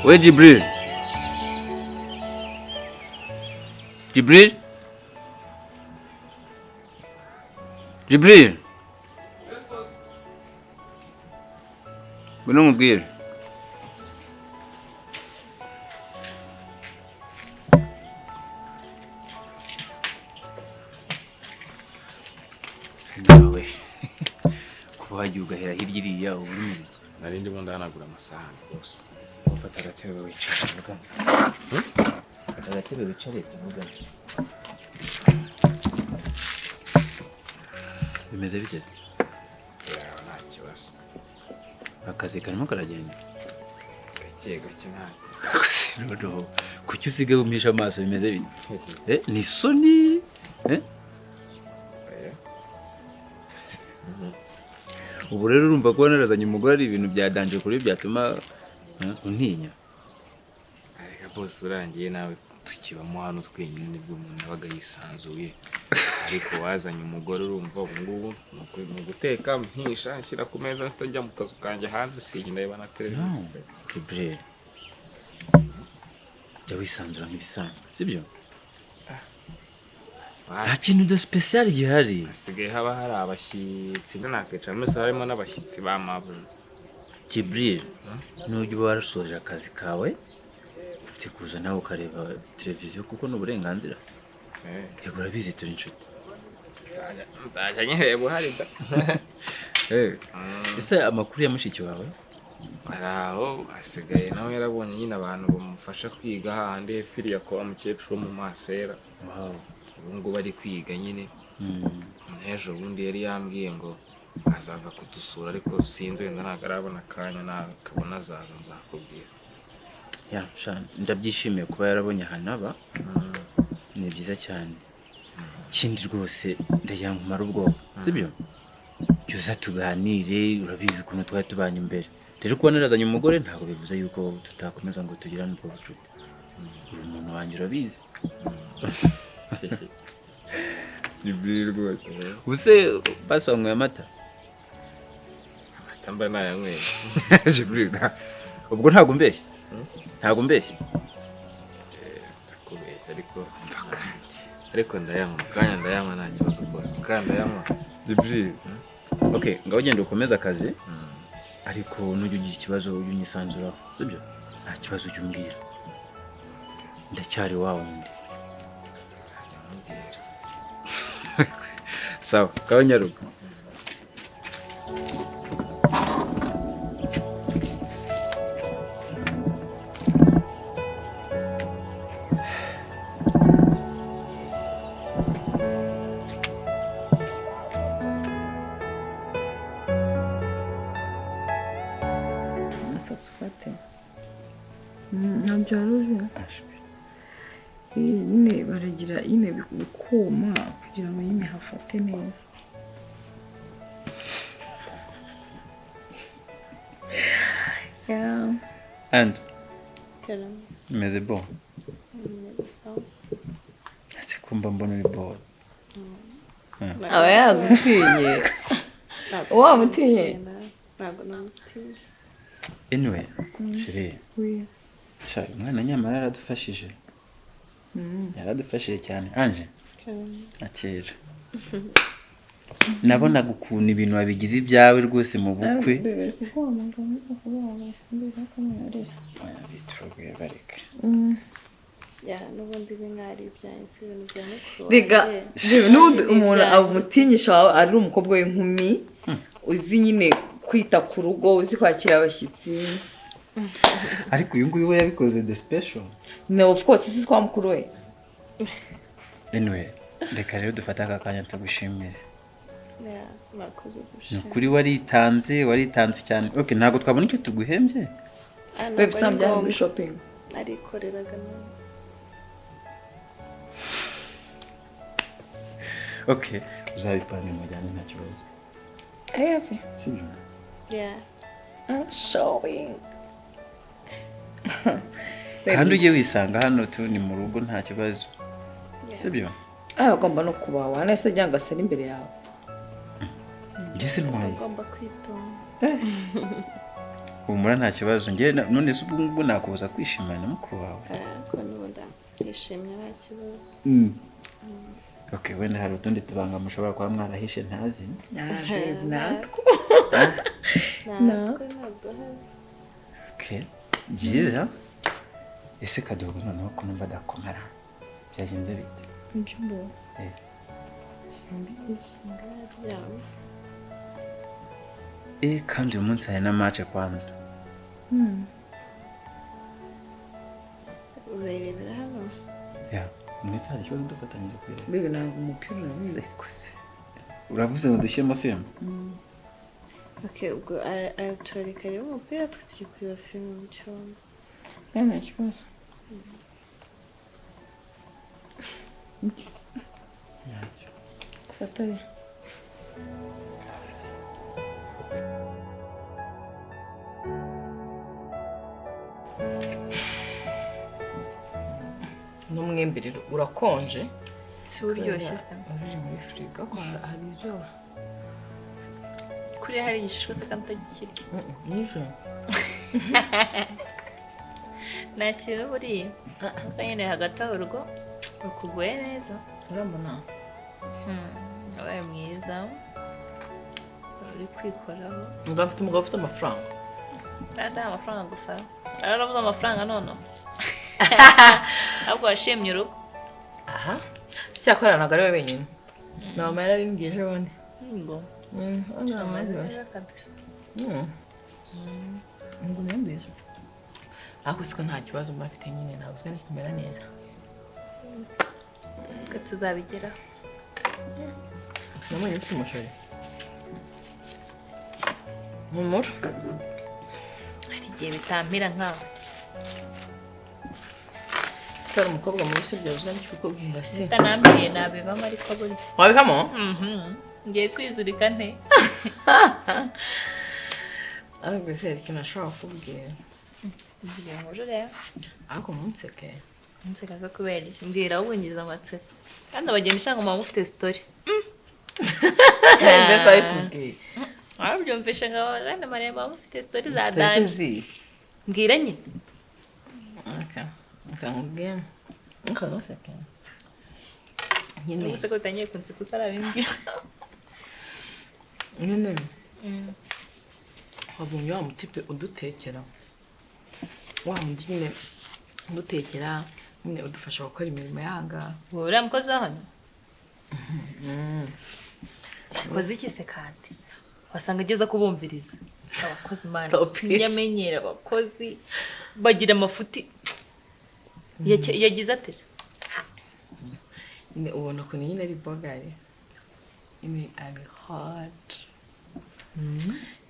We Jibril. Jibril? Jibril? Ngwino nkubwire. Sinawe. Kuba wagiye ugahera hirya iriya ubu ni nari ndimo ndahanagura amasahani rwose. ufata agatebe wicara tuvugane. Fata agatebe wicare tuvugane. Bimeze bite? Nta kibazo. Akazi karimo karagenda. Gake nta. Noneho kuki usigaye umisha amaso bimeze bite? Ni soni? Ubu rero urumva ko narazanye umugore ari ibintu byadanje kuri byatuma untinya. Ariko boss urangiye nawe tukibamo hano twenyine nibwo umuntu abaga yisanzuye. Ariko wazanye umugore urumva ubu ngubu mu guteka mpisha nshyira ku meza ntajya mu kazu kanje hanze sinyindeba na televiziyo. Jibril. Jya wisanzura nk'ibisanzwe, sibyo? Nta kintu de special gihari. Hasigaye haba hari abashyitsi ndanakwicara mbese harimo n'abashyitsi bamabuye. Jibril, nujya uba warasoje akazi kawe ufite kuza nawe ukareba televiziyo kuko n'uburenganzira. Yego urabizi turi inshuti. Nzajya nyireba uhari da. Ese amakuru ya mushiki wawe? Araho hasigaye nawe yarabonye nyine abantu bamufasha kwiga hahandi firiya ko umukecuru mu masera. Wow. Ubungu bari kwiga nyine. N'ejo bundi yari yambwiye ngo azaza kudusura ariko sinzi wenda ntabwo arabona akanya nakabona azaza nzakubwira. Ya shana ndabyishimiye kuba yarabonye ahantu aba. Ni byiza cyane. Kindi rwose ndagira ngo umare ubwoba, sibyo? Cyuza tuganire urabizi ukuntu twari tubanye imbere. Rero kuba narazanye umugore ntabwo bivuze yuko tutakomeza ngo tugirane ubwo bucuti. Uri umuntu wanjye urabizi. Jibril rwose. Ubuse basi wanyweye amata? Amata mba nayanyweye. Jibril ubwo ntabwo mbeshye. Ntabwo mbeshye. Ndakubeshya ariko mva kandi. Ariko ndayanywa kanya ndayanywa nta kibazo rwose. Kandi ndayanywa. Jibril. Okay, ngaho ugenda ukomeza akazi. Ariko nujya ugira ikibazo ujye unyisanzuraho, sibyo? Nta kibazo ujye umbwira. Ndacyari wawe ndi. Sawa, ngaho nyaruka. Ntabyo waruzi nyine baragira nyine bikuma kugira ngo nyine hafate neza. And meze bon. Ese kumba mbona uri bon. Aba yagutinye. Wamutinye. Ntabwo namutinye. Anyway, chérie. Oui. Sha mwana nyamara yaradufashije. Yaradufashije cyane. Anje. Akira. Nabonaga ukuntu ibintu wabigize ibyawe rwose mu bukwe. Bitroguye bareka. Ya n'ubundi b'inkari ibyanyu si ibintu bya mukuru. Biga n'ubundi umuntu abutinyisha ari umukobwa w'inkumi uzi nyine kwita ku rugo uzi kwakira abashyitsi. Ariko uyu nguyu we yabikoze the special. No, of course, this is kwa mukuru we. Anyway, reka rero dufata aka kanya tugushimire. Ya, nakoze gushimira. Kuri waritanze cyane. Okay, ntago twabona icyo tuguhembye. Babe samjya muri shopping. Arikoreraga nawe. Okay, uzabipanga mujyane nta kibazo. Heavy. Yeah. I'm showing. kandi ujye wisanga hano tu ni mu rugo nta kibazo sibyo agomba no kubaho wanese cyangwa se imbere yawe ngese ntwaye ugomba kwitonda umura nta kibazo nge none se ubwo nakubuza kwishimana na mukuru wawe ko n'ubundi yishimye nta kibazo okay wenda hari utundi tubanga mushobora kuba mwarahishe ntazi natwe okay byiza ese kadogo noneho ko numva dakomara byagenze bite njumbo kandi uyu munsi hari na match kwanza urebera hano ya mwese hari ikibazo dufatanyije kwera bebe ntabwo umupira urabizi uravuze ngo dushyiremo film okay ubwo aratureka rero umupira tugiye kureba filime mu cyumba nta kibazo fatari n'umwembe rero urakonje si uryoshye se uri muri firigo hari izuba kuri hari igishishwa se kandi utagikirya nijoro nta kintu buriya kuko nyine hagati aho urugo rukuguye neza urabona wabaye mwiza uri kwikoraho umugabo ufite amafaranga ntasa amafaranga gusa aravuze amafaranga none ahubwo washimye urugo aha cyakora ntabwo ari we wenyine na mama yarabimbwiye ejo bundi ngo amazi neza kabisa ngo nembize ariko siko nta kibazo mba mfite nyine ntabwo uzwi kumera neza twe tuzabigeraho namwe mfite umushori mumura hari igihe bitampira nkawe utari umukobwa mu bisi byawe uzajya kukubwira se utanambiriye nabivamo ariko buri wabivamo ngiye kwizirika nte ariko se hari ikintu ashobora kukubwira ngira ngo rero ariko munseke nseka kubera iki mbwira wungiza amatsiko kandi abageni shanga mama ufite story mbese ayikubwiye wabyumvishe ngo abana marembo ufite story za danje mbwira nyine akangubwiye nkanoseke nyine ubuse ko utangiye kunseka utarabimbwira nyine wabonye wa mutipe udutekera wa mundi nyine udutekera nyine udufasha gukora imirimo yanga wowe uriya mukozi wa hano akoze iki se kandi wasanga ageza kubumviriza abakozi imana yamenyera abakozi bagira amafuti yagize ate nyine ubona ko nyine ari bogari nyine ari hard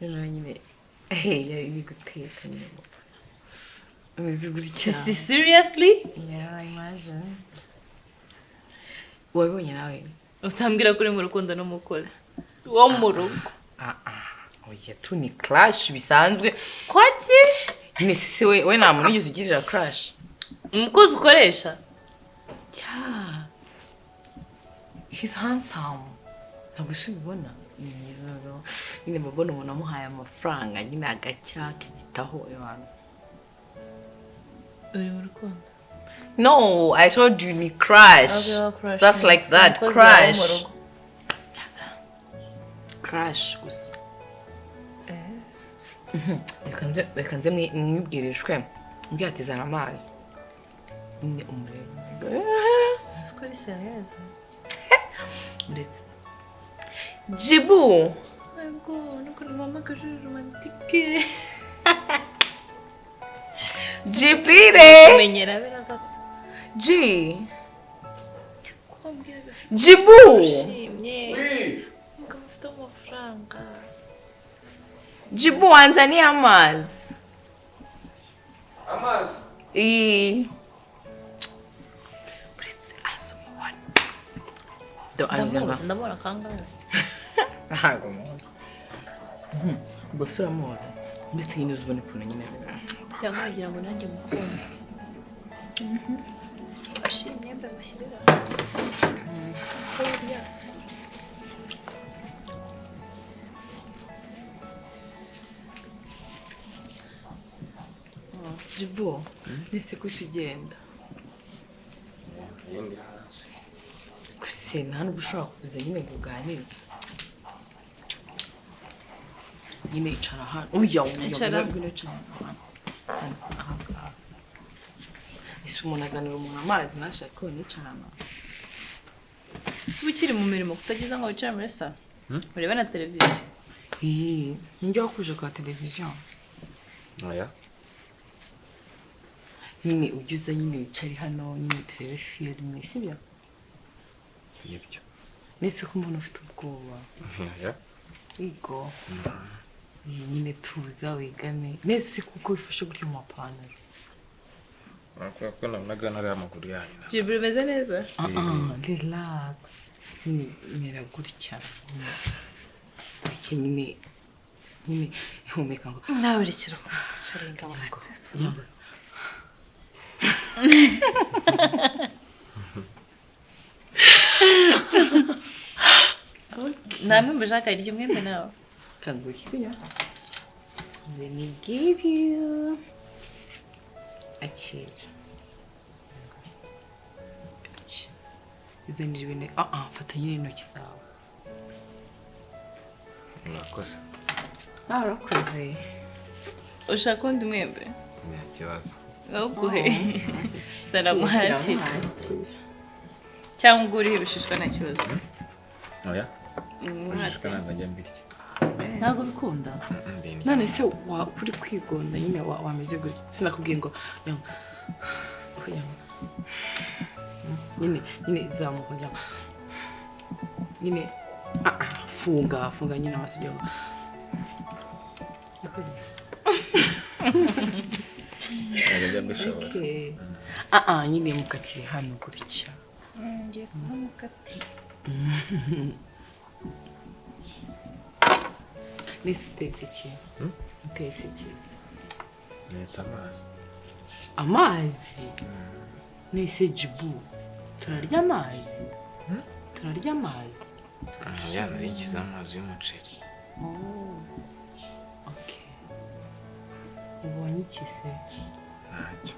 nyine yari guteka nyine umeze gutya seriously yeah imagine wabonye nawe utambwira kuri mu rukundo n'umukozi wo mu rugo oya tu ni crash bisanzwe kwaki nyine sisi we nta muntu wigeze ugirira crash umukozi ukoresha yeah he's handsome ntabwo ubibona nyine mbona umuntu amuhaye amafaranga nyine agacya kigitaho abantu uri mu rukundo no I told you ni crash just like that crash gusa reka nze mwibwirishwe mbwira ati zana amazi nyine umurebe siko ari seriyeze ndetse jibu ntabwo nuko ni mama kajuru romantike jibire menyera biraga ji jibu ushimye ngo ufite amafaranga jibu wanzaniye amazi amazi Prince asumubona ndabona kangahe ntabwo muzi gusa uramuzi ndetse nyine uzibona ukuntu nyine cyangwa wagira ngo nanjye mukunda Ashimye ndagushyirira. Jibo, nise ko ugenda. Yindi hanze. Gusa nta nubwo ushobora kuza nyine ngo uganire. Nyine icara hano. Oya, Icara. ngwino icara hano. Aha. Ese umuntu azanira umuntu amazi ntashaka ko nicarana. Uba ukiri mu mirimo kutagize ngo wicare muri salo urebe na televiziyo. Ninjye wakuje kwa televiziyo. Oya. Nyine ujya uza nyine wicare hano nyine turebe filime sibyo? Nibyo. Nese ko umuntu ufite ubwoba. Oya. Igo. Nyine tuza wigane. Nese kuko wifashe gutyo mu mapantaro. Nakora ko nabonaga nari amaguru yanyu. Jibril umeze neza? Relax. Mera gutya. Gutya nyine ihumeka ngo. Nawe rekera ko mucaringa amako. Namwe mbashaka iryo mwembe nawe. Kangukiya. Let me give you a cheese. Izanira ibintu. Fata nyine intoki zawe. Murakoze. Urakoze. Ushaka undi mwembe? Nta kibazo. Uguhe. Saramuhatira. Cyangwa urihe ibishishwa nta kibazo. Oya. Ibishishwa ntabwo njya mbirya. Ntabwo bikunda. None se kuri kwigonda nyine wameze gutya. Sinakubwiye ngo nyine zamuka njya. Nyine funga nyine amasujyo. Yakoze. Ntabwo mbishobora. Nyine mukatire hano gutya. Ngiye kumukatira. Nese utetse iki? Utetse iki? Netse amazi. Amazi? Nese Jibu, turarya amazi? Turarya amazi? Ya nari nshyize amazi y'umuceri. Okay. Ubonye iki se? Ntacyo.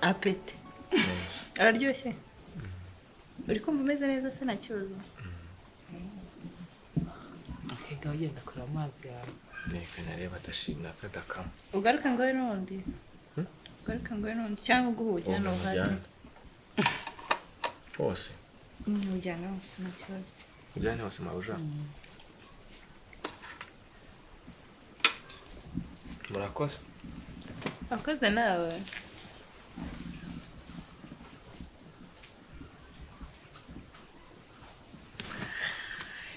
Apete. Araryoshye? Uri kumva umeze neza se nta kibazo? Okay, gaho ugenda kure amazi yawe. Reka nareba adashimira akadakama. Ugaruka ngo we n'undi? Ugaruka ngo we n'undi cyangwa uguhujya no hano? Hose. Ujyana hose nta kibazo. Ujyane hose mabuja. Murakoze. Wakoze nawe.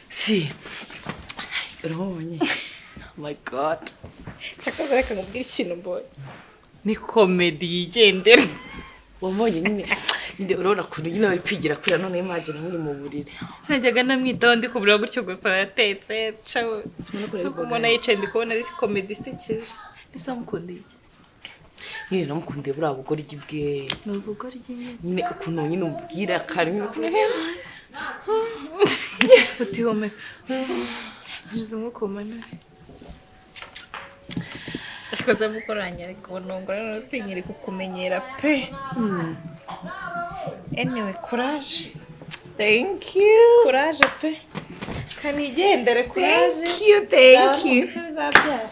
Si. Urabonye? Oh my god. Cyakoze reka nkubwire ikintu mbonye. Ni komedi yigendera. Wabonye nyine urabona ukuntu nyine bari kwigira kuri none imagine muri mu buriri. Najyaga namwitaho ndi kubura gutyo gusa yatetse cawe. Umuntu yicaye ndi kubona ari komedi isekeje. Ese wamukundiye? Nyine namukundiye buriya bugoryi bwe. Ni ubugoryi nyine ukuntu nyine umubwira karimo. Utihome. Ngize umwuka umana. Akoze mukoranya ariko nongora no sinyiri kukumenyera pe. Anyway, courage. Thank you. Courage pe. Kanigendere courage. Thank you. Bizabyara.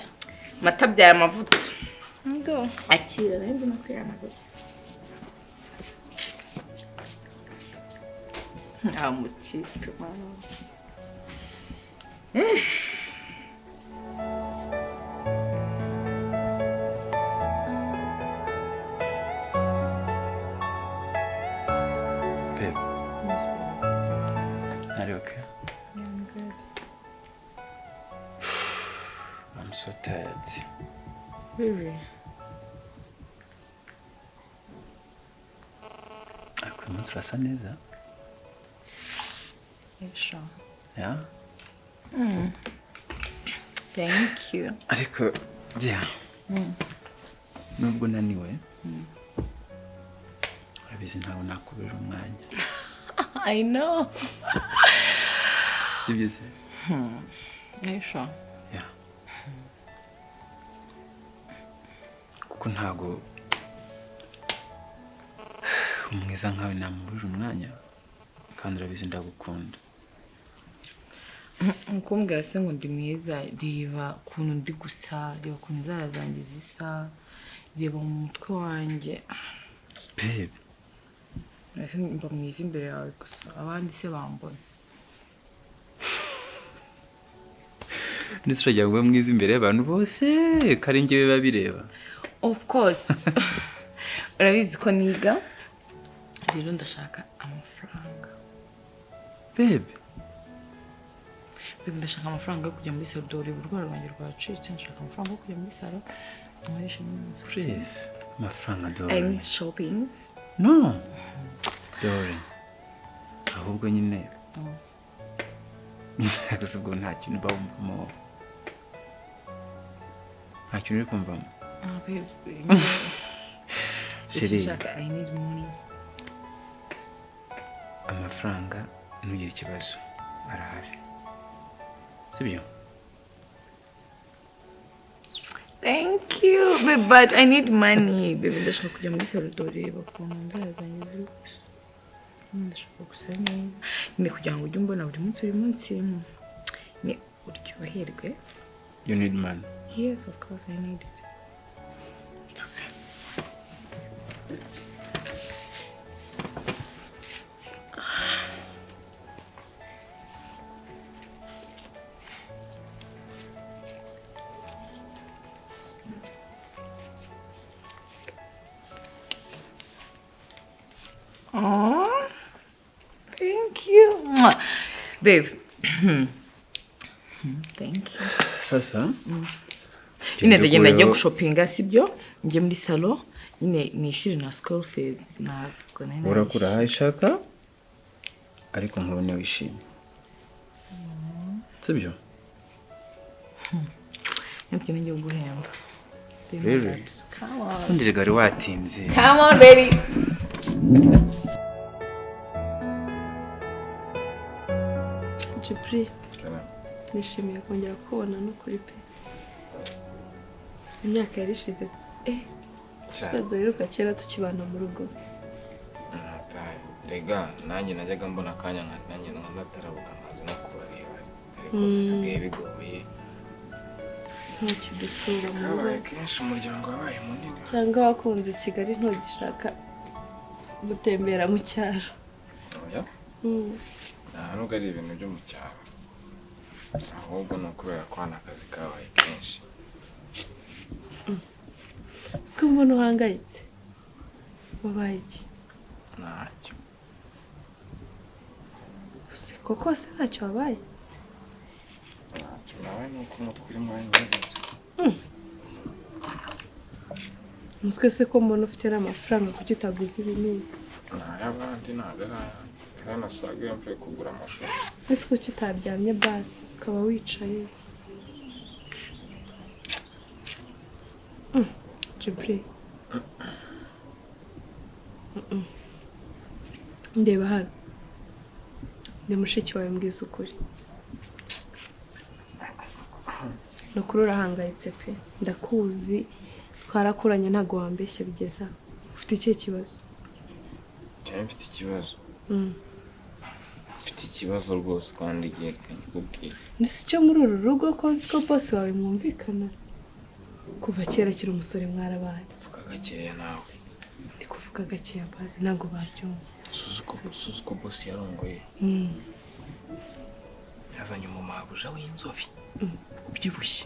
Mata bya amavuta. Ngo Akira rero nakwirana gutya. Amucipe mama. Babe. Are you okay? Yeah, I'm good. I'm so tired. Really? Ariko uyu munsi urasa neza. Sure. Yeah? Thank you. Ariko, Dia. nubwo naniwe urabizi ntabwo nakubera umwanya. I know. Sibyo se? Are you sure? Yeah. Kuko ntago umwiza nkawe namubura umwanya kandi urabizi ndagukunda. Kumbwira se ngo ndi mwiza, reba ukuntu ndi gusa, reba ukuntu inzara zanjye zisa, reba mu mutwe wanjye. Babe, mba mwiza imbere yawe gusa, abandi se bambona. ndetse uragira ngo ube mwiza imbere y'abantu bose kari njyewe babireba. Of course. Urabizi ko niga, rero ndashaka amafaranga. Babe, ndashaka amafaranga yo kujya muri salo, dore urwara rwanjye rwacitse, ndashaka amafaranga yo kujya muri salo. please, amafaranga I dore. need shopping. No. Dore. Ahubwo nyine. Gusa ubwo nta kintu bawumvamo. Nta kintu uri kumvamo. Babe. Sheri. I need money. Amafaranga ntugire ikibazo. Arahari. Sibyo? Thank you, babe, but I need money. Babe, ndashaka kujya muri salo, dore bakuntu inzara zanjye ziri gusa. Ndashaka gusa neza. Nyine kugira ngo ujye umbona buri munsi. Ni uryoherwe. You need money. Yes, of course I need it. It's okay. Oh, thank you. Babe. Thank you. Sasa? Nyine ndagenda njya gushopinga, sibyo? Njye muri salo, nyine nishire na school fees. Urakura aho ishaka, ariko nkubone wishimye. Sibyo? Nitwe njye guhemba. Really? Come on. Undi regari watinze. Come on, baby. Jibri, nishimiye kongera kubona no kuri pe. Si imyaka yarishize. Twaduheruka kera tukibana mu rugo. Rega, nanjye najyaga mbona akanya nanjye natarabuka nkaza no kubareba. Ariko bisigaye bigoye. Ntukidusura mu rugo. Kabaye kenshi umuryango wabaye munini. Cyangwa wakunze Kigali ntugishaka gutembera mu cyaro. Oya? Ntabwo ari ibintu byo mu cyaro. Ahubwo ni ukubera ko hano akazi kabaye kenshi. Siko mbona uhangayitse. Wabaye iki? Ntacyo. Koko se ntacyo wabaye? Ntacyo nawe ni uko umutwe urimo wanyegetse. Umutwe se ko mbona ufite n'amafaranga kuki utaguze ibinini? N'ay'abandi ntabwo ari ayanjye. Nasaga iyo mvuye kugura amashuri. Ese kuki utaryamye basi ukaba wicaye? Jibri. Ndeba hano. Ndi mushiki wawe mbwiza ukuri. Nukuri urahangayitse pe. Ndakuzi. Twarakuranye ntago wambeshya bigeza. Ufite ikihe kibazo? Cyane mfite ikibazo. Mfite ikibazo rwose kandi igihe kikubwira. Nisi cyo muri uru rugo ko nzi ko boss wawe mwumvikana. Kuva kera kiri umusore mwarabaye. Vuga gakeya nawe. Ndi kuvuga gakeya bazi ntago babyumva. Suzi ko boss yarongoye. Yazanye umumabuja w'inzobe. Ubyibushye.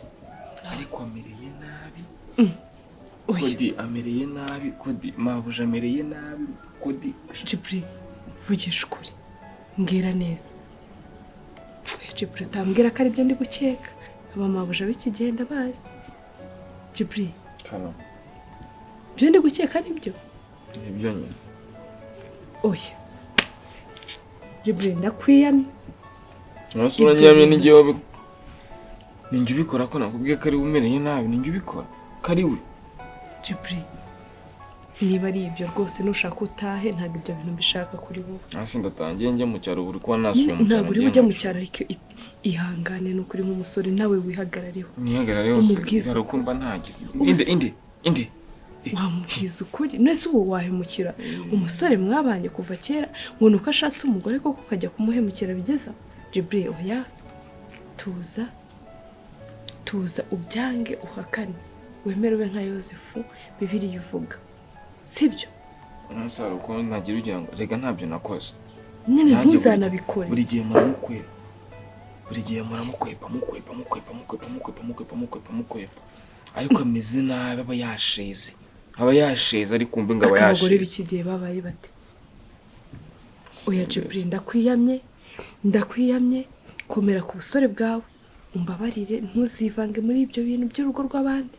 Ariko amereye nabi. Kodi amereye nabi, kodi mabuja amereye nabi, kodi. Jibri, vugisha ukuri. Mbwira neza. Jibri, utambwira ko ari byo ndi gukeka. Abamabuja b'ikigenda bazi. Jibri. Kano. Byo ndi gukeka nibyo? Nibyo nyine. Oya. Jibri, ndakwiyamye. Nasura nyamye n'igihe ninjye ubikora ko nakubwiye ko ari umereye nabi, ninjye ubikora. Kari we. Jibri niba ari ibyo rwose nushaka utahe ntabwo ibyo bintu mbishaka kuri wowe. Hasi ndatangiye njye mu cyaro buri kuba nasubiye mu cyaro. Ntabwo uri bujya mu cyaro ariko ihangane no kuri nk'umusore nawe wihagarareho. Nihagarareho se urukumva ntagize. Indi. Wamubwiza ukuri nese ubu wahemukira umusore mwabanye kuva kera ngo nuko ashatse umugore koko ukajya kumuhemukira bigeza. Jibri oya tuza ubyange uhakane wemerewe nka Yosefu Bibiliya ivuga sibyo. Umusaro uko ntagira ugira ngo rega ntabyo nakoze nyine ntuzanabikore. Buri gihe mukwepa ariko ameze nabi aba yasheze ariko umbe ngo aba yasheze. Abagore b'ikigihe babaye bate? Oya Jibri ndakwiyamye komera ku busore bwawe umbabarire ntuzivange muri ibyo bintu by'urugo rw'abandi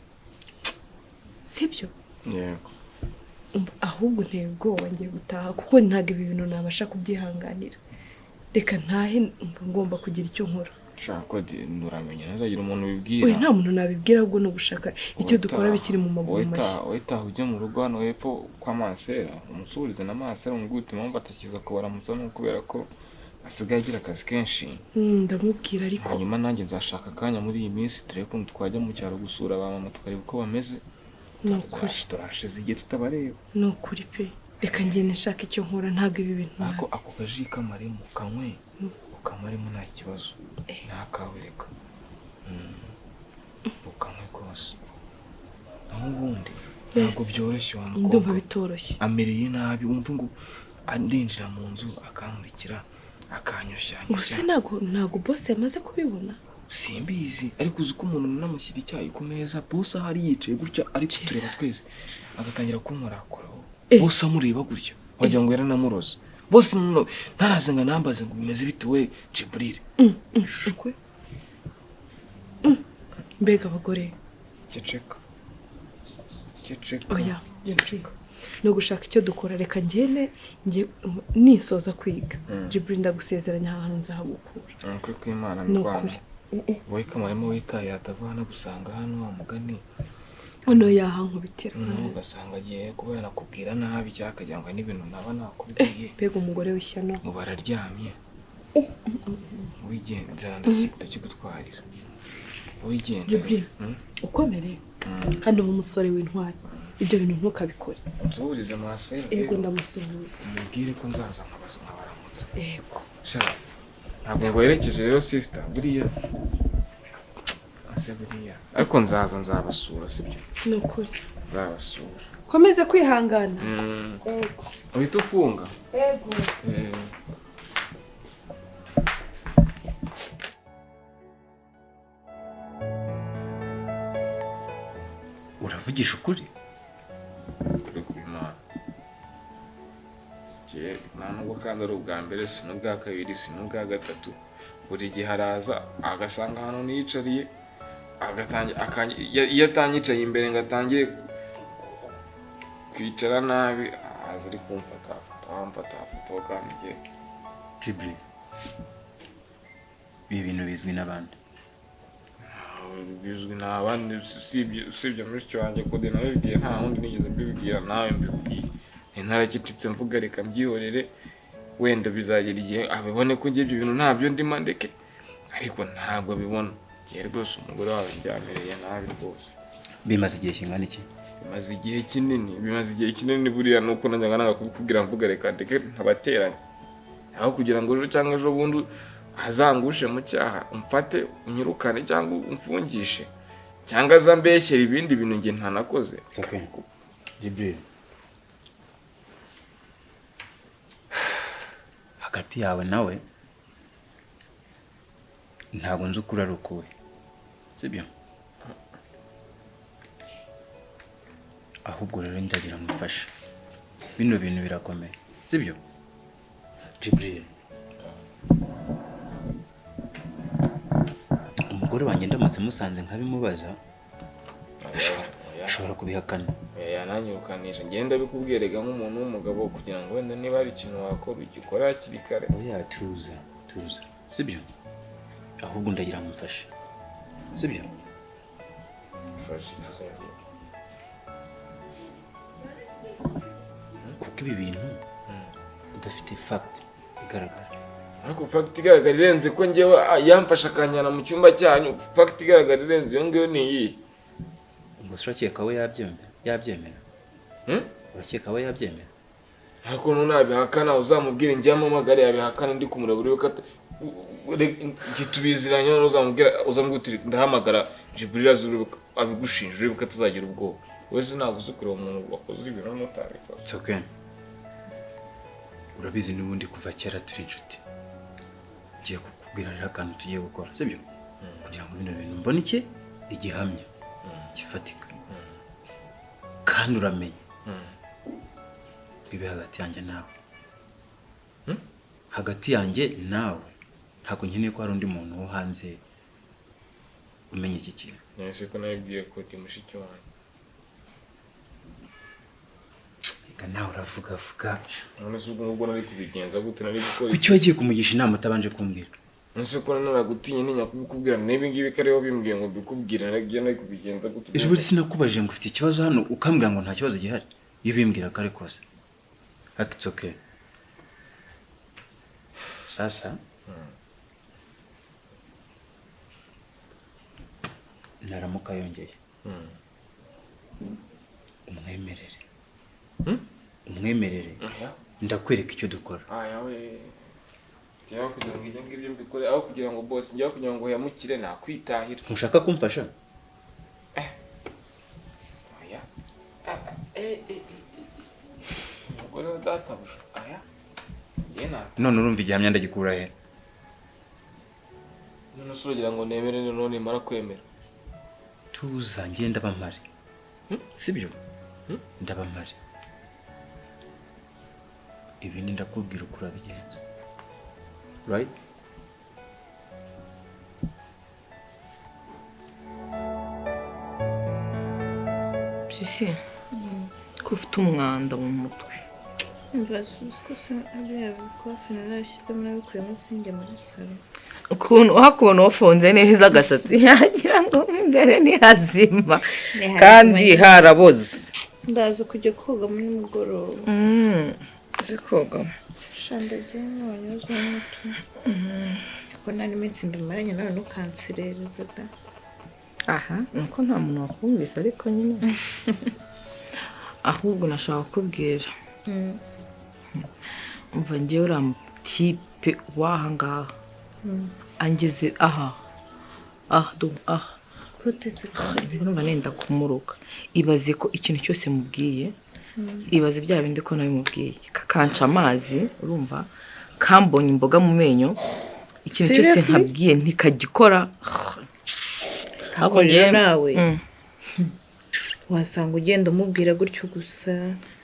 sibyo. Yego ahubwo nteye ubwoba ngiye gutaha kuko ntabwo ibi bintu nabasha kubyihanganira. Reka ntahe ngomba kugira icyo nkora. Shaka nuramenya ntazagira umuntu ubibwira. Oya nta muntu nabibwira ahubwo no gushaka icyo dukora bikiri mu maguru mashya. Weta ujye mu rugo hano hepfo kwa Masera umusurize na Masera umugute impamvu atakiza kubaramutsa no kubera ko asigaye agira akazi kenshi. Ndamubwira ariko hanyuma nanjye nzashaka akanya muri iyi minsi turebe ko twajya mu cyaro gusura abamama tukareba uko bameze. Nukuri turashize igihe tutabareba. Nukuri pe reka ngende nshaka icyo nkora ntabwo ibi bintu ako kaji kamaremo kanywe ukamaremo nta kibazo ntakawereka ukanywe kose naho ubundi ntabwo byoroshye wa mukobwa. Ndumva bitoroshye amereye nabi wumva ngo andinjira mu nzu akankurikira akanyoshyanya. Ubuse ntabwo boss yamaze kubibona. Simbizi ariko uzi ko umuntu namushyira icyayi ku meza boss ahari yicaye gutya ariko tureba twese agatangira kumurakoraho. Boss amureba gutya wagira ngo yaranamuroza. Boss ntaraze ngo nambaze ngo bimeze bite we Jibril. Shukwe mbega abagore ceceka oya Jibril no gushaka icyo dukora reka ngene nisoza kwiga. Jibril ndagusezeranya ahantu nzahagukura. Nukuri ko Imana ndwana wowe kamarimo witaye atavana gusanga hano wa mugani ono yahankubitira ugasanga agiye kuba yanakubwira nabi cyangwa akagira ngo n'ibintu naba nakubwiye. Mbega umugore w'ishyano ngo bararyamye wigenza ndakigutwarira wigenda ukomere kandi uba umusore w'intwari ibyo bintu ntukabikore. nzurize Masera yego ndamusuhuza mubwire ko nzaza nkabaza nkabaramutsa. Yego ntabwo ngo werekeje rero sister buriya ariko nzabasura sibyo. Nukuri nzabasura komeza kwihangana. uhita ufunga. Yego uravugisha ukuri kuri Imana nta nubwo kandi ari ubwa mbere si n'ubwa kabiri si n'ubwa gatatu. Buri gihe araza agasanga ahantu niyicariye iyo atanyicaye imbere ngo atangire kwicara nabi aza ari kumfata kandi igihe Jibril ibi bintu bizwi n'abandi. bizwi n'abandi usibye mushiki wanjye kode nawe bibwiye nta wundi nigeze mbibwira nawe mbibwiye. Ntarakicitse mvuga reka mbyihorere wenda bizagera igihe abibone ko njye ibyo bintu ntabyo ndimo ndeke ariko ntabwo abibona. Ngiye rwose umugore wawe njyamereye nabi rwose. Bimaze igihe kingana iki? Bimaze igihe kinini buriya nuko najyaga nanga kubikubwira mvuga reka ndeke ntabateranye aho kugira ngo ejo cyangwa ejo bundi azangushe mu cyaha umfate unyirukane cyangwa umfungishe cyangwa azambeshyera ibindi bintu nge ntanakoze. Jibril hagati yawe nawe ntabwo nzi ukuri ari ukuwe sibyo. ahubwo rero ndagira mufashe bino bintu birakomeye sibyo. Jibril umugore wanjye ndamutse musanze nkabimubaza ashobora kubihakana. yananyirukanisha ngenda bikubwirega nk'umuntu w'umugabo kugira ngo wenda niba ari ikintu wakora ugikora hakiri kare. Oya tuza sibyo. ahubwo ndagira mufashe sibyo. ko ibi bintu udafite fact igaragara. Ariko fact igaragara irenze ko njyewe yamfasha akanyana mu cyumba cyanyu, fact igaragara irenze iyo ngiyo ni iyi. Ubwo urakeka we yabyemera? Urakeka we yabyemera? Ariko nunabihakana uzamubwira njye amamagare yabihakana ndi kumureba uri ko gitubiziranye uzamubwira ndahamagara Jibril azuru abigushinje uri ko atazagira ubwoba. Wese nagusukura umuntu wakoze ibintu n'utabikora. It's okay. Urabizi n'ubundi kuva kera turi inshuti. Ngiye kukubwira rero akantu tugiye gukora, sibyo? Kugira ngo bino bintu mbone iki igihamya gifatika. Kandi uramenye. Bibe hagati yanjye nawe. Hagati yanjye nawe. Ntabwo nkeneye ko hari undi muntu wo hanze umenya iki kintu. Nese ko nabibwiye ko mushiki wanjye. Nawe uravuga. None se ubwo nari kubigenza gute nari gukora? Kuki wagiye kumugisha inama atabanje kumbwira? Nese ko naragutinye ntinya kubikubwira niba ngibi kariho bimbwiye ngo bikubwire nari kubigenza gute? Ejo buri sinakubajije ngo ufite ikibazo hano ukambwira ngo nta kibazo gihari. Iyo bimbwira kare kose. It's okay. Sasa naramuka yongeye. Umwemerere. Umwemerere. Ndakwereka icyo dukora. Aya we. Cyangwa kugira ngo ibyo ngibyo mbikore aho kugira ngo boss njya kugira ngo yamukire nakwitahira. Ntushaka kumfasha? Aya. Ngoro databusha. Aya. Yena. None urumva igihamya ndagikura he? None usugira ngo nemere none mara kwemera. Tuza ngenda bamare. Sibyo? Ndabamare. Ibi ni ndakubwira uko urabigenza. Right? Sisi. Ko ufite umwanda mu mutwe. Umva ko se abiya bikofe narashyize muri abikuyemo sinjye muri salo. Ukuntu wafunze neza agasatsi yagira ngo imbere ni hazima kandi haraboze. Ndaza kujya koga muri mugoroba. Zikoga. Shandagiye n'abanyuze n'umutwe. Ko nari iminsi mbimaranye nawe ntukanserereza da. Aha, nuko nta muntu wakumvise ariko nyine. Ahubwo nashaka kukubwira. Umva ngiye uriya tipe w'aha ngaha. Angeze aha. Kutese kandi urumva nenda kumuruka. Ibaze ko ikintu cyose mubwiye. Ibaze bya bindi ko nawe mubwiye. Kakanca amazi, urumva? Kambonye imboga mu menyo. Ikintu cyose nkabwiye ntikagikora. Ntabwo nawe. Wasanga ugenda umubwira gutyo gusa.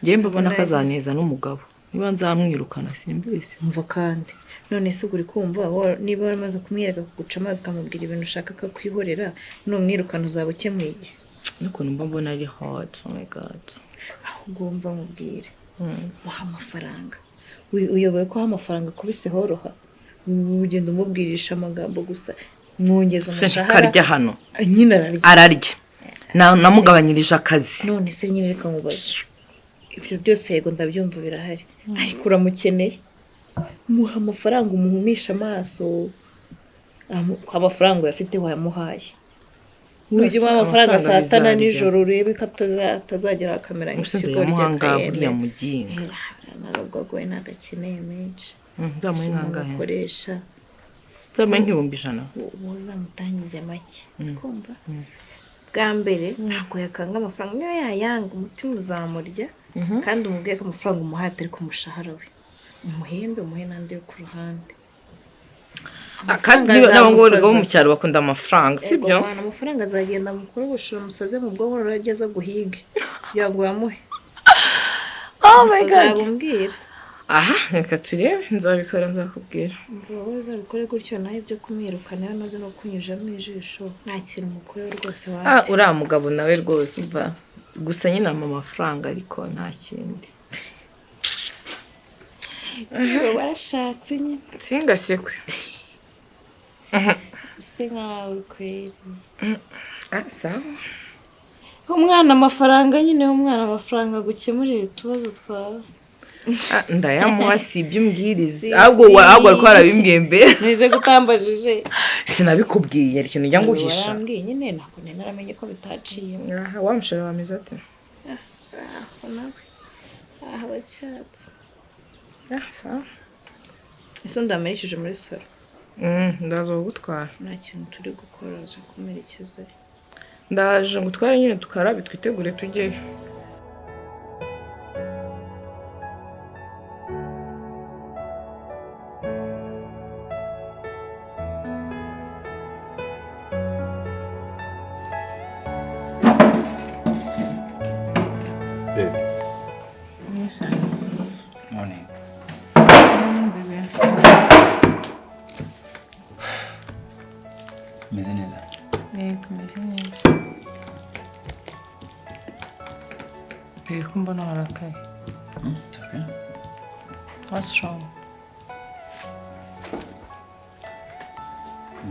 Ngiye mbabona kazaneza n'umugabo. Niba nzamwirukana simbizi. Umva kandi none se uri kumva niba waramaze kumwereka kuguca amazi kamubwira ibintu ushaka akakwihorera numwirukana uzaba ukemuye iki? Nuko numva mbona ari hard. Oh my god. Ahubwo umva mubwire. Waha amafaranga. Uyoboye ko amafaranga kubise horoha. Ugenda umubwirisha amagambo gusa. Mwongeza umushahara. Karya hano. Nyine ararya. Namugabanyirije akazi. None se nyine reka mubaze. Ibyo byose yego ndabyumva birahari. Ariko uramukeneye. Muha amafaranga umuhumisha amaso. Amafaranga yafite wayamuhaye. Ujye mu amafaranga saa 7 nijoro urebe ko atazagera akamera nk'ikigo ry'akayemwe muginga. Narubwo goye nagakeneye menshi. Nzamuhangahe akoresha. Nk'ibihumbi 100. Uzamutangize make. Kumva? Bwa mbere ntabwo yakanga amafaranga niyo yayanga umutima uzamurya kandi umubwiye ko amafaranga umuhaye atari ku mushahara we. Umuhembe umuhe nande yo ku ruhande. Kandi n'abangore go mu cyaro bakunda amafaranga sibyo? Amafaranga azagenda mukuru gushira umusaze mu bwonko rurageza guhiga yango yamuhe. Oh my god. Nzabumbwira. Aha reka turebe nzabikora nzakubwira. Mvuga uzabikore gutyo naho ibyo kumwirukana nazo no kunyuja mu ijisho ntakira umukuru rwose wa. Uriya mugabo nawe rwose umva gusa nyine amafaranga ariko nta kindi. Warashatse nyine singasekwe. Use nkawe kweli. Sawa. Umwana amafaranga nyine umwana amafaranga gukemurira utubazo twawe. ndayamuha si ibyo umbwiriza Si, ahubwo si. ariko warabimbwiye mbere ntize gutambajije sinabikubwiye ari ikintu ujya nguhisha warambwiye nyine ntabwo nari naramenye ko bitaciye wamushora wameze ate aho nawe aha bacyatsi sawa ese ndamerishije muri salo ndaza kugutwara nta kintu turi gukora uza kumerekeza ndaje ngutware nyine tukarabe twitegure tujyeyo Babe, Yes, morning. baby. Umeze neza? Kumeze neza. Ko mbona warakaye. It's okay. What's wrong?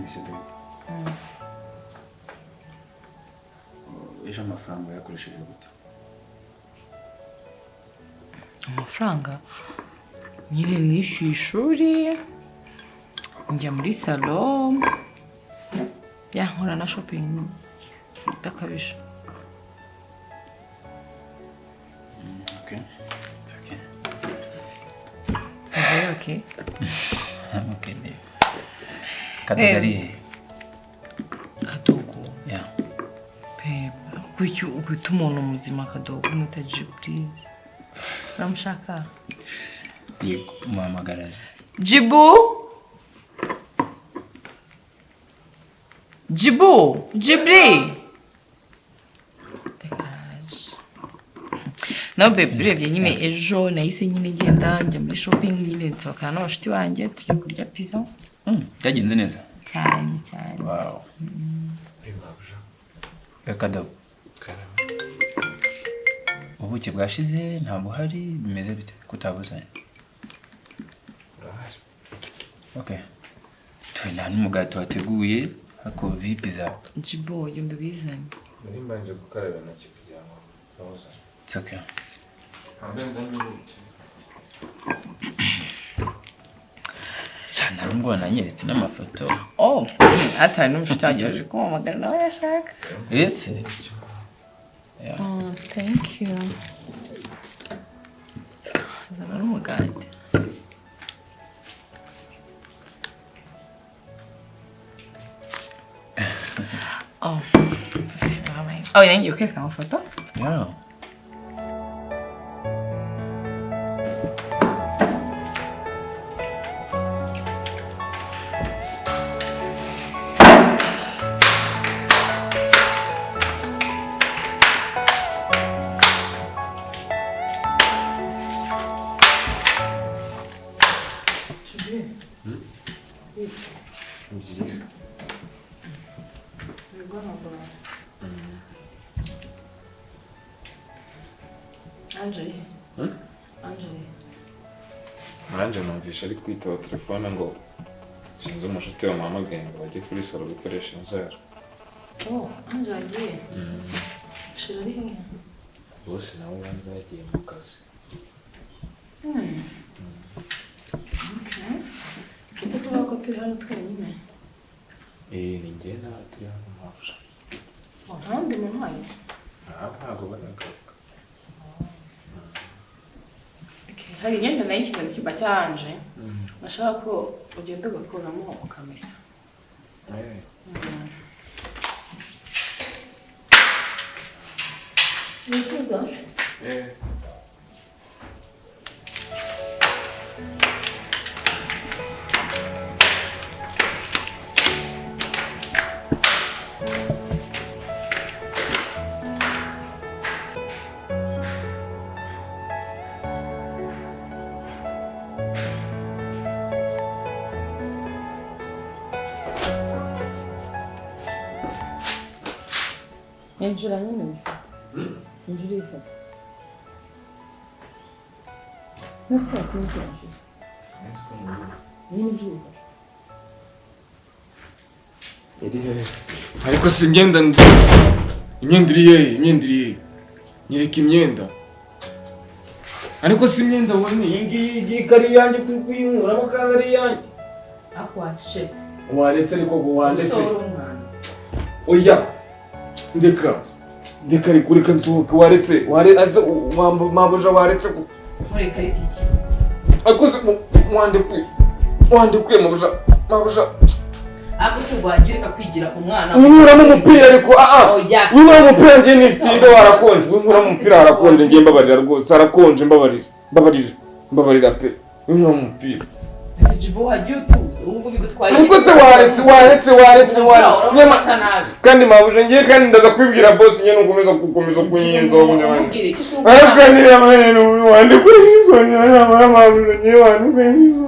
Listen, babe. Ejo amafaranga yakoresheje gute? Amafaranga nyine nishyuye ishuri njya muri salo nkora na shopping idakabije. Okay. It's okay. Are you okay? I'm okay, babe. Kategori. Kadogo. Yeah. Babe, kuki ukwita umuntu muzima Kadogo nutajiburi? Uramushaka? Yego, muhamagara. Jibu? Jibu? Jibri? No babe, urebye nyine ejo nahise nyine genda njya muri shopping nyine nsohokana n'abashuti banjye tujya kurya pizza. Byagenze neza? Cyane. Wow. Kadogo. Ubuki bwashize ntabwo hari bimeze bite kutabuzanye? Okay. Tuna n'umugati wateguye hako vipi za? Jibu, yumva bizanye. Nari mbanje gukaraba intoki kugira ngo bahoze. It's okay. Abenza n'ubuki. Cyane rumbo nanyeretse n'amafoto. Oh, atari n'umushuti wanjye waje kumamagara nawe yashaka. It's yeah. Oh, thank you. Zana n'umugati. Oh, nanjye ukeka amafoto? Yeah. Nanjye numvisha ari kwitaba telefone ngo sinzi umushuti wamuhamagaye ngo bajye kuri salo gukoresha inzara. Oh, Angela agiye. Shira ari hehe? Bose nabo banza yagiye mu kazi. Okay. Nshuti kuvuga ko turi hano twenyine. Ni njye nawe turi hano mpamvu. Nta wundi muntu uhari? Ntabwo baragaruka. Hari imyenda nayishyize mu cyumba cyanje. Nashaka ko ugenda ugakuramo ukamesa. Nituza? Injira nyine bifata. Injira ifata. Nasıl yapayım ki? Yeni injira ifata. Ariko si imyenda iri hehe? Nyereka imyenda. ariko si imyenda wabonye iyi ngiyi ko ari iyanjye kuyinkuramo kandi ari iyanjye. akwacetse Waretse ariko ngo wandetse. usora umwana Oya. Ndeka reka nsohoke waretse. Mabuja waretse. mureka ariko iki Ariko se wandekuye mabuja. ako se wagirika kwigira umwana Winkuramo umupira ariko oya winkuramo umupira njye ni style warakonje. Winkuramo umupira harakonje njye mbabarira rwose. Harakonje mbabarira pe. Winkuramo umupira. ese jibo wagiye utuza ubu bigutwaye Ariko se waretse. Nyama kandi mabuja ngiye kandi ndaza kubibwira boss nyene gukomeza kunyinzo munyabandi. Ariko ni yamene wandekuye n'izonya yamara mabuja ngiye wandekuye n'izonya.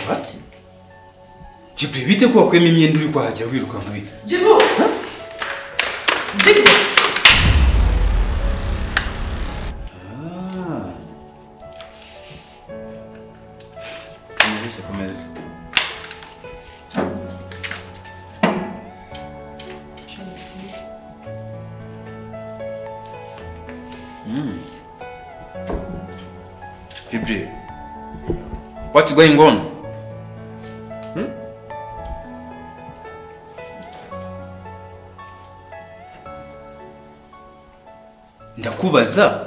What? Jibri bite ko wakwema imyenda uri kwahajya wirukanka bite? jibo Komeza. Jibri, what's going on? Ndakubaza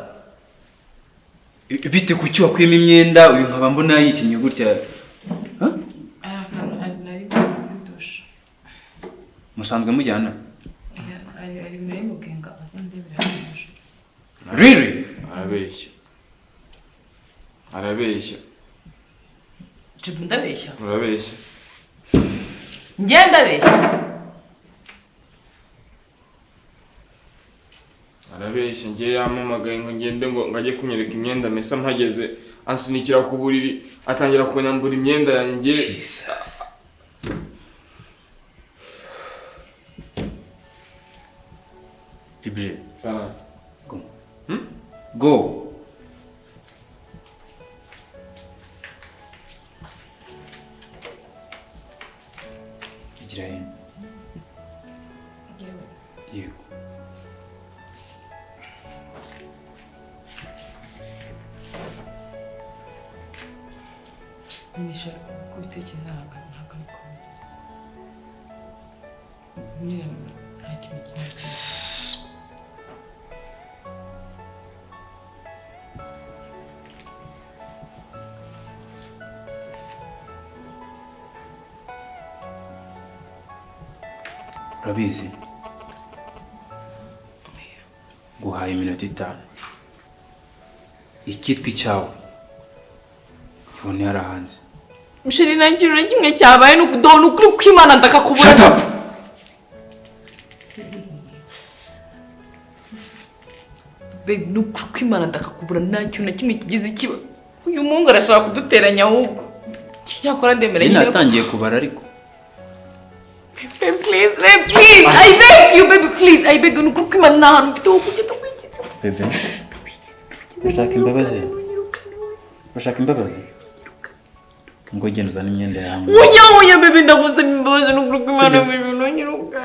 bite kuki wakwema imyenda uyu nkaba mbona yikinye gutya? nari kudusha Musanzwe mujyana? ari muri mugenga azandebera hejuru Really? Arabeshya. jibo ndabeshya Urabeshya. ndabeshya Arabeshya ngiye yamamagaye ngo ngende ngo ajye kunyereka imyenda mesa mpageze ansunikira ku buriri atangira kunyambura imyenda yanjye. Jibri, go. Go. Igira hino. Yego. nishaka kubitekereza ntabwo nyine nta kintu kimwe Urabizi? Guhaye iminota 5. Ikitwa icyawe. Ibone yari hanze. mushiri nta kintu na kimwe cyabaye n'ukudona ukuri kw'Imana ndakakubura. Shut up! Babe, n'ukuri kw'Imana ndakakubura nta kintu na kimwe kigize ikiba. Uyu muhungu arashaka kuduteranya ahubwo. Cyakora ndemera nyine natangiye kubara ariko. Babe, please, I beg you, baby, please, I beg you, n'ukuri kw'Imana nta hantu mfite ho kujya ndakwikiza. Bebe. Urashaka imbabazi? Urashaka imbabazi? Ngo genda uzane imyenda yawe. Oya, baby, ndagusaba imbabazi n'ukuri kw'Imana mu bintu nyiruka.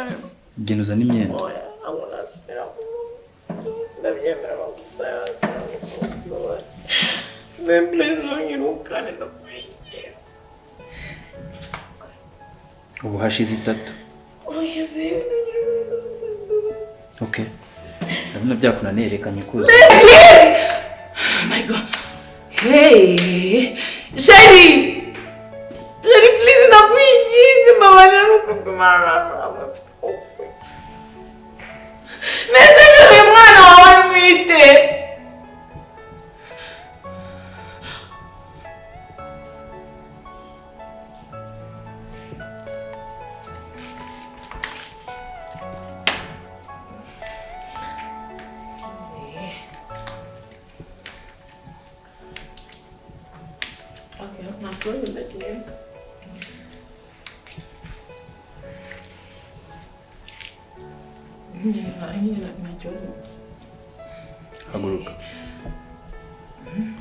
Genda uzane imyenda. Oya, amunasira. Ndabyemera bagusa yasi. Babe, please, ntanyirukane ndakwikiza. Ubu hashize 3. Oya, babe, Okay. Ndabona byakunaniye reka nyikuze. please! Oh my God. Hey! Sherry, please, ndakwikiza. Mbabarira n'ukuri kw'Imana. Mbese uyu mwana wawe ari mwite? nta kibazo ndagenda. Nta kibazo. Haguruka.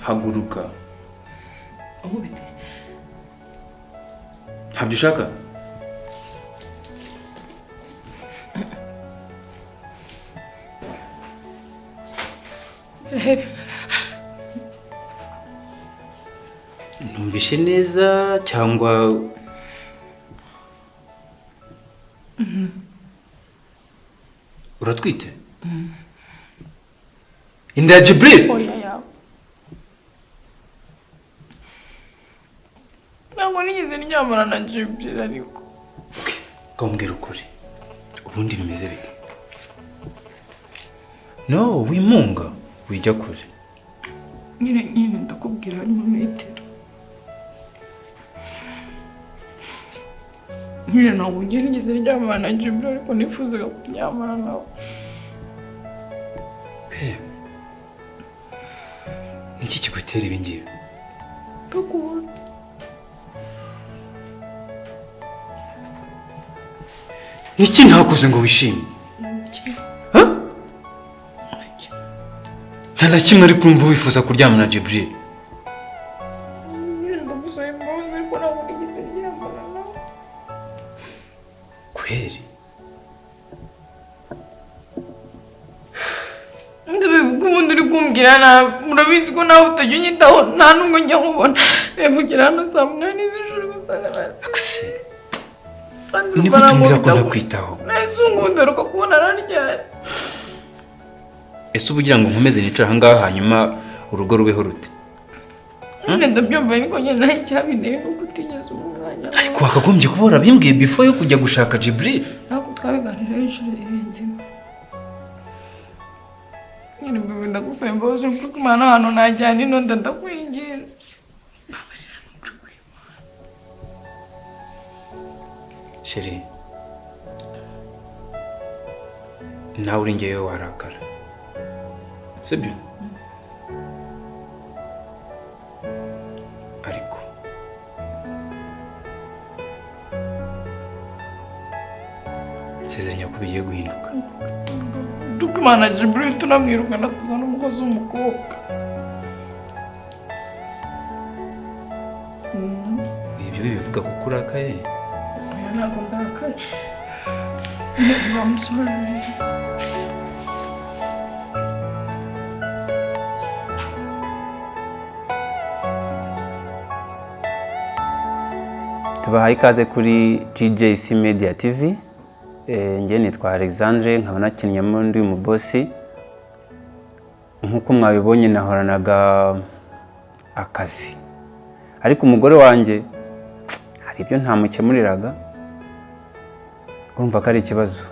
Haguruka. Aho bite? Ntabyo ushaka? Numvishe neza cyangwa uratwite? Inda ya Jibril? Oya yawe. Ntabwo nigeze ndyamana na Jibril ariko. Kambwira ukuri. Ubundi bimeze bite? No, wimunga. Wijya kure. Nyine ndakubwira harimo metero. Nyine ntabwo nigeze ndyamana na Jibril ariko nifuzaga kuryamana nawe. Niki kigutera ibi ngibi? Ndakubona. Niki ntakoze ngo wishime? Nta na kimwe ariko urumva wifuza kuryamana na Jibril. Ndagusaba imbabazi ariko ntabwo nigeze ndyamana nawe. Kweri? Ndabivuga ubundi uri kumbwira nabi. Murabizi ko nawe utajya unyitaho nta n'umwe njya nkubona. Mvugira hano saa munani z'ijoro ugasanga nasi. Ni gute umbwira ko nakwitaho? Nahise ungunduruka kubona araryari. Ese uba ugira ngo nkomeze nicare ahangaha hanyuma urugo rubeho rute? Ndabyumva ariko nyine nta cyabinteye nuko utigeze umwanya. Ariko wakagombye kuba warabimbwiye before yo kujya gushaka Jibril. Ntabwo twabiganiraho inshuro zirenze imwe. Nyine mbebe ndagusaba imbabazi kuko Imana ahantu najyana ino ndakwinginze. Sheri, nawe uri ngewe warakara, sibyo? Ariko nsezeranya ko bigiye guhinduka. Duka Imana Jibril tunamwirukana tuzana umukozi w'umukobwa. Ibyo bivuga ko urakaye? Oya ntabwo ndakaye. I'm sorry. Tubahaye ikaze kuri GJC Media TV. Njye nitwa Alexandre, nkaba nakinnyemo ndi umubosi. Nkuko mwabibonye nahoranaga akazi. Ariko umugore wanjye hari ibyo ntamukemuriraga. Urumva ko ari ikibazo.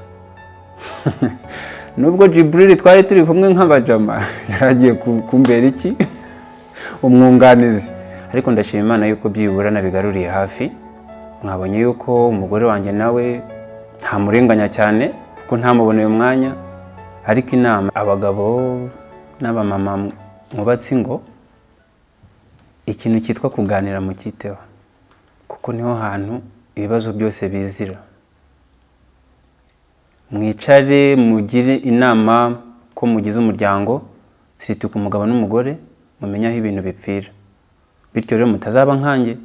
Nubwo Jibril twari turi kumwe nk'abajama, yaragiye kumbera iki? Umwunganizi. Ariko ndashima Imana yuko byibura nabigaruriye hafi. Mwabonye yuko umugore wanjye nawe nta murenganya cyane kuko ntamuboneye umwanya. Ariko inama abagabo n'abamama mubatsi ngo ikintu cyitwa kuganira mu cyiteho, kuko niho hantu ibibazo byose bizira. Mwicare mugire inama ko mugize umuryango, sirituka umugabo n'umugore, mumenya aho ibintu bipfira. Bityo rero mutazaba nkanjye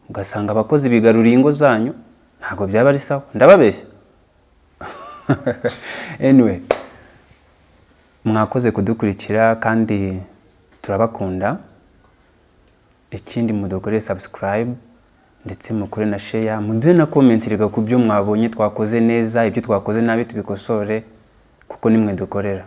ugasanga abakozi bigaruriye ingo zanyu, ntago byaba ari sawa. Ndababeshya. Anyway, mwakoze kudukurikira kandi turabakunda. Ikindi mudukore subscribe ndetse mukore na share, muduhe na comment rega ku byo mwabonye twakoze neza, ibyo twakoze nabi tubikosore kuko nimwe dukorera.